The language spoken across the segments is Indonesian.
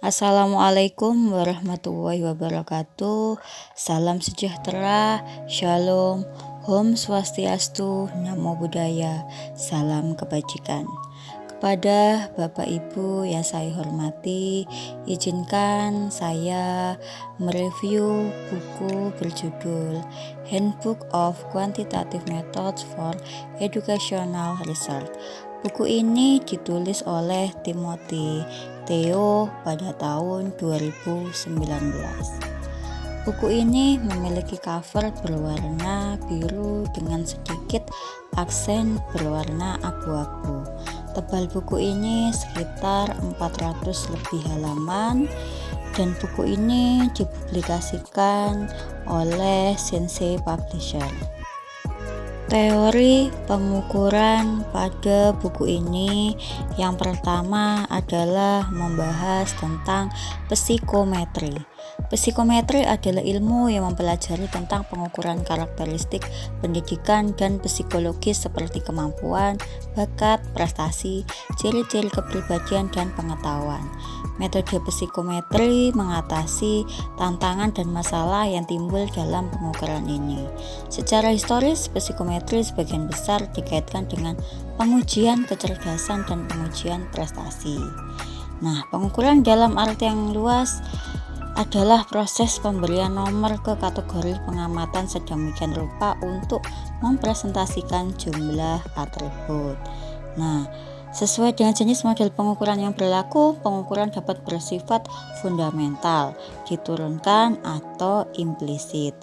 Assalamualaikum warahmatullahi wabarakatuh. Salam sejahtera, shalom, Om Swastiastu, Namo Buddhaya, salam kebajikan. Kepada Bapak Ibu yang saya hormati, izinkan saya mereview buku berjudul Handbook of Quantitative Methods for Educational Research. Buku ini ditulis oleh Timothy Theo pada tahun 2019. Buku ini memiliki cover berwarna biru dengan sedikit aksen berwarna abu-abu. Tebal buku ini sekitar 400 lebih halaman dan buku ini dipublikasikan oleh Sensei Publisher. Teori pengukuran pada buku ini yang pertama adalah membahas tentang psikometri. Psikometri adalah ilmu yang mempelajari tentang pengukuran karakteristik pendidikan dan psikologis seperti kemampuan, bakat, prestasi, ciri-ciri kepribadian, dan pengetahuan. Metode psikometri mengatasi tantangan dan masalah yang timbul dalam pengukuran ini. Secara historis, psikometri sebagian besar dikaitkan dengan pengujian kecerdasan dan pengujian prestasi. Nah, pengukuran dalam arti yang luas adalah proses pemberian nomor ke kategori pengamatan sedemikian rupa untuk mempresentasikan jumlah atribut. Nah, sesuai dengan jenis model pengukuran yang berlaku, pengukuran dapat bersifat fundamental, diturunkan, atau implisit.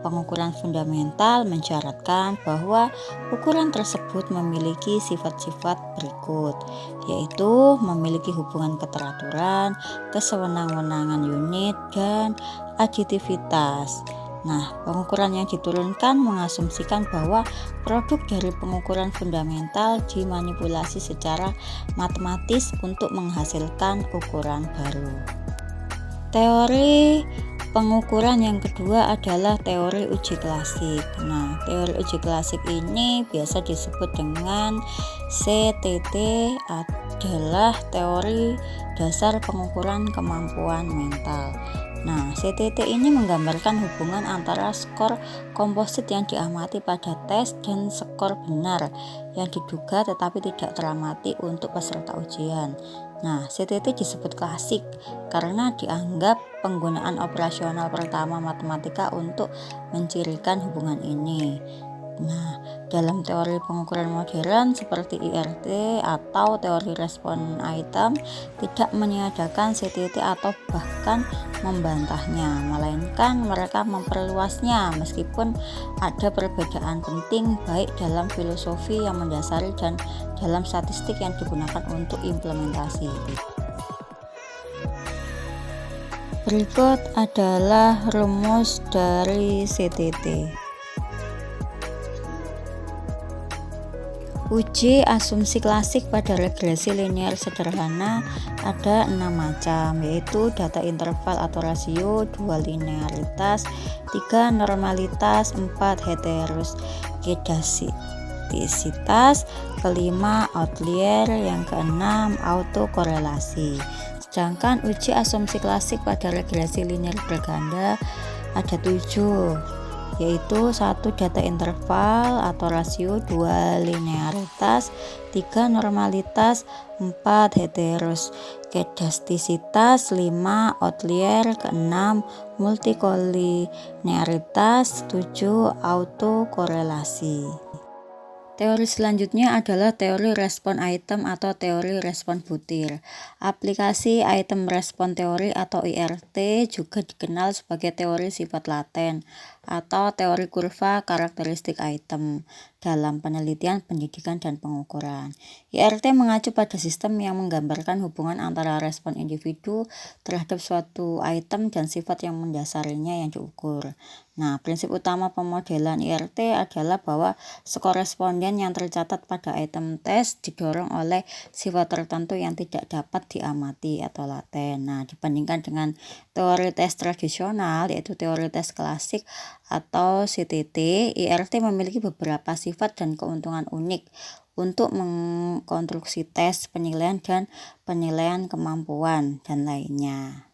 Pengukuran fundamental mensyaratkan bahwa ukuran tersebut memiliki sifat-sifat berikut, yaitu memiliki hubungan keteraturan, kesewenang-wenangan unit, dan aditivitas. Nah, pengukuran yang diturunkan mengasumsikan bahwa produk dari pengukuran fundamental dimanipulasi secara matematis untuk menghasilkan ukuran baru. Teori pengukuran yang kedua adalah teori uji klasik. Nah, teori uji klasik ini biasa disebut dengan CTT, adalah teori dasar pengukuran kemampuan mental. Nah, CTT ini menggambarkan hubungan antara skor komposit yang diamati pada tes dan skor benar yang diduga tetapi tidak teramati untuk peserta ujian. Nah, CTT disebut klasik karena dianggap penggunaan operasional pertama matematika untuk mencirikan hubungan ini. Nah, dalam teori pengukuran modern seperti IRT atau teori respon item tidak meniadakan CTT atau bahkan membantahnya, melainkan mereka memperluasnya meskipun ada perbedaan penting baik dalam filosofi yang mendasari dan dalam statistik yang digunakan untuk implementasi. Berikut adalah rumus dari CTT. Uji asumsi klasik pada regresi linear sederhana ada 6 macam, yaitu data interval atau rasio, 2 linearitas, 3 normalitas, 4 heteroskedastisitas, kelima outlier, yang keenam autokorelasi. Sedangkan uji asumsi klasik pada regresi linear berganda ada 7, yaitu 1 data interval atau rasio, 2 linearitas, 3 normalitas, 4 heteroskedastisitas, 5 outlier, ke-6 multikolinearitas, 7 autokorelasi. Teori selanjutnya adalah teori respon item atau teori respon butir. Aplikasi item respon teori atau IRT juga dikenal sebagai teori sifat laten atau teori kurva karakteristik item dalam penelitian pendidikan dan pengukuran. IRT mengacu pada sistem yang menggambarkan hubungan antara respon individu terhadap suatu item dan sifat yang mendasarinya yang diukur. Nah, prinsip utama pemodelan IRT adalah bahwa skor responden yang tercatat pada item tes didorong oleh sifat tertentu yang tidak dapat diamati atau laten. Nah, dibandingkan dengan teori tes tradisional, yaitu teori tes klasik atau CTT, IRT memiliki beberapa sifat dan keuntungan unik untuk mengkonstruksi tes, penilaian, dan penilaian kemampuan, dan lainnya.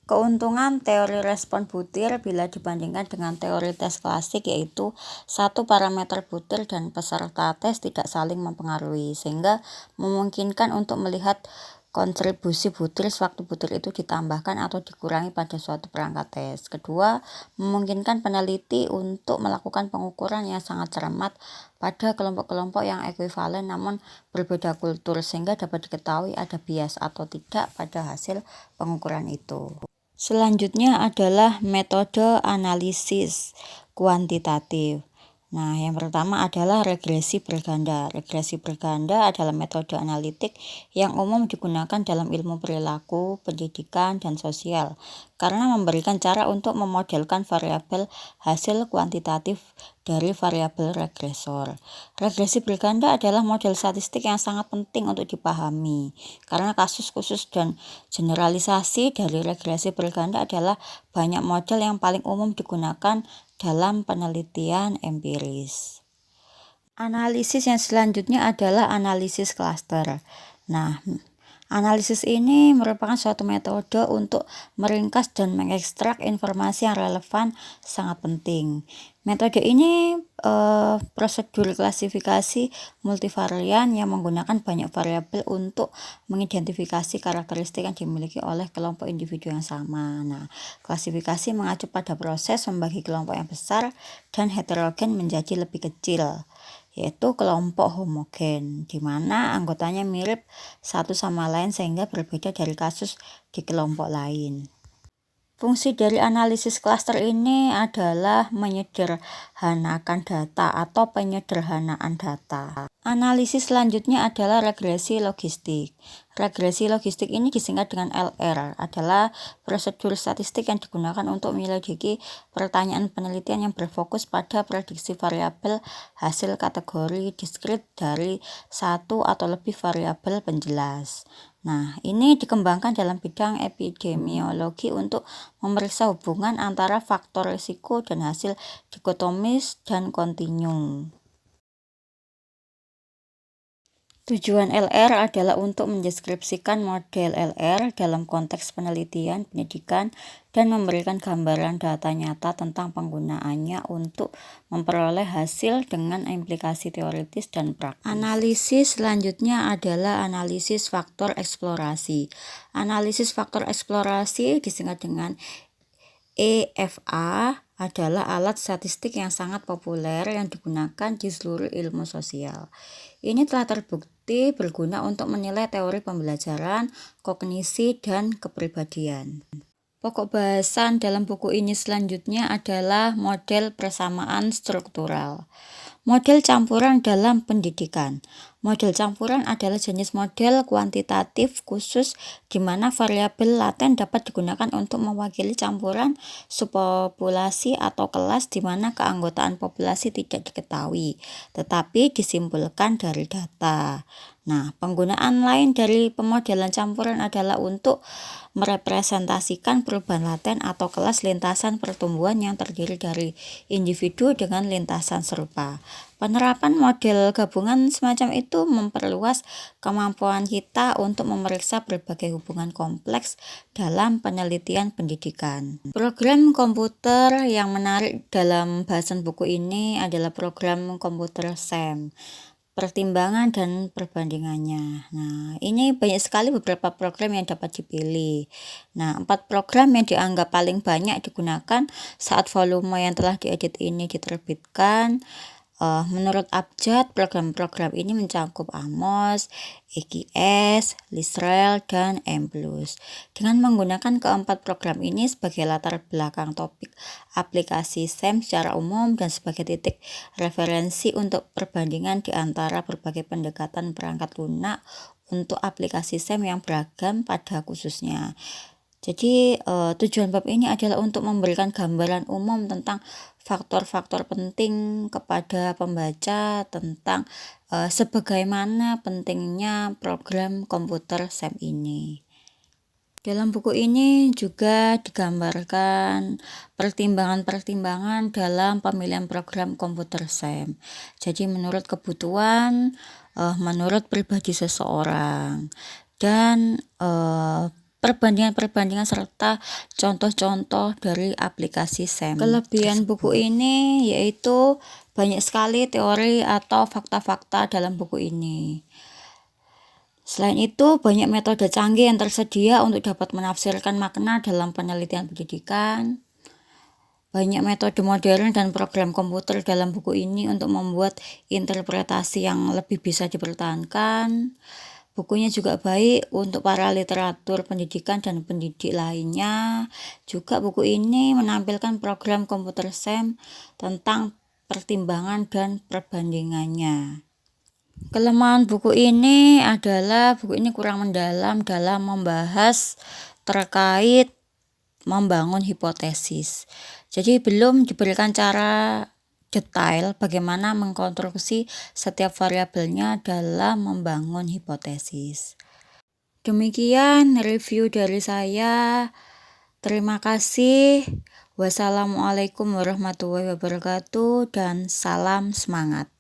Keuntungan teori respon butir bila dibandingkan dengan teori tes klasik yaitu satu parameter butir dan peserta tes tidak saling mempengaruhi, sehingga memungkinkan untuk melihat kontribusi butir sewaktu butir itu ditambahkan atau dikurangi pada suatu perangkat tes. Kedua, memungkinkan peneliti untuk melakukan pengukuran yang sangat cermat pada kelompok-kelompok yang ekuivalen namun berbeda kultur, sehingga dapat diketahui ada bias atau tidak pada hasil pengukuran itu. Selanjutnya adalah metode analisis kuantitatif. Nah, yang pertama adalah regresi berganda. Regresi berganda adalah metode analitik yang umum digunakan dalam ilmu perilaku, pendidikan, dan sosial karena memberikan cara untuk memodelkan variabel hasil kuantitatif dari variabel regresor. Regresi berganda adalah model statistik yang sangat penting untuk dipahami karena kasus khusus dan generalisasi dari regresi berganda adalah banyak model yang paling umum digunakan dalam penelitian empiris. Analisis yang selanjutnya adalah analisis klaster. Nah, analisis ini merupakan suatu metode untuk meringkas dan mengekstrak informasi yang relevan sangat penting. Metode ini prosedur klasifikasi multivarian yang menggunakan banyak variabel untuk mengidentifikasi karakteristik yang dimiliki oleh kelompok individu yang sama. Nah, klasifikasi mengacu pada proses membagi kelompok yang besar dan heterogen menjadi lebih kecil, yaitu kelompok homogen, di mana anggotanya mirip satu sama lain sehingga berbeda dari kasus di kelompok lain. Fungsi dari analisis klaster ini adalah menyederhanakan data atau penyederhanaan data. Analisis selanjutnya adalah regresi logistik. Regresi logistik ini disingkat dengan LR, adalah prosedur statistik yang digunakan untuk menyelidiki pertanyaan penelitian yang berfokus pada prediksi variabel hasil kategori diskrit dari satu atau lebih variabel penjelas. Nah, ini dikembangkan dalam bidang epidemiologi untuk memeriksa hubungan antara faktor risiko dan hasil dikotomis dan kontinu. Tujuan LR adalah untuk mendeskripsikan model LR dalam konteks penelitian, pendidikan, dan memberikan gambaran data nyata tentang penggunaannya untuk memperoleh hasil dengan implikasi teoritis dan praktis. Analisis selanjutnya adalah analisis faktor eksplorasi. Analisis faktor eksplorasi disingkat dengan EFA adalah alat statistik yang sangat populer yang digunakan di seluruh ilmu sosial. Ini telah terbukti berguna untuk menilai teori pembelajaran, kognisi, dan kepribadian. Pokok bahasan dalam buku ini selanjutnya adalah model persamaan struktural. Model campuran dalam pendidikan. Model campuran adalah jenis model kuantitatif khusus di mana variabel laten dapat digunakan untuk mewakili campuran subpopulasi atau kelas di mana keanggotaan populasi tidak diketahui, tetapi disimpulkan dari data. Nah, penggunaan lain dari pemodelan campuran adalah untuk merepresentasikan perubahan laten atau kelas lintasan pertumbuhan yang terdiri dari individu dengan lintasan serupa. Penerapan model gabungan semacam itu memperluas kemampuan kita untuk memeriksa berbagai hubungan kompleks dalam penelitian pendidikan. Program komputer yang menarik dalam bahasan buku ini adalah program komputer SAM. Pertimbangan dan perbandingannya. Nah, ini banyak sekali beberapa program yang dapat dipilih. Nah, 4 program yang dianggap paling banyak digunakan saat volume yang telah diedit ini diterbitkan. Menurut Abjad, program-program ini mencakup AMOS, EQS, Lisrel, dan M+. Dengan menggunakan keempat program ini sebagai latar belakang topik aplikasi SAM secara umum dan sebagai titik referensi untuk perbandingan di antara berbagai pendekatan perangkat lunak untuk aplikasi SAM yang beragam pada khususnya. Jadi tujuan bab ini adalah untuk memberikan gambaran umum tentang faktor-faktor penting kepada pembaca tentang sebagaimana pentingnya program komputer SEM ini. Dalam buku ini juga digambarkan pertimbangan-pertimbangan dalam pemilihan program komputer SEM. Jadi menurut kebutuhan, menurut pribadi seseorang, dan perbandingan-perbandingan serta contoh-contoh dari aplikasi SEM. Kelebihan buku ini yaitu banyak sekali teori atau fakta-fakta dalam buku ini. Selain itu, banyak metode canggih yang tersedia untuk dapat menafsirkan makna dalam penelitian pendidikan. Banyak metode modern dan program komputer dalam buku ini untuk membuat interpretasi yang lebih bisa dipertahankan. Bukunya juga baik untuk para literatur pendidikan dan pendidik lainnya. Juga buku ini menampilkan program komputer SEM tentang pertimbangan dan perbandingannya. Kelemahan buku ini adalah buku ini kurang mendalam dalam membahas terkait membangun hipotesis. Jadi belum diberikan cara detail bagaimana mengkonstruksi setiap variabelnya dalam membangun hipotesis. Demikian review dari saya. Terima kasih. Wassalamualaikum warahmatullahi wabarakatuh dan salam semangat.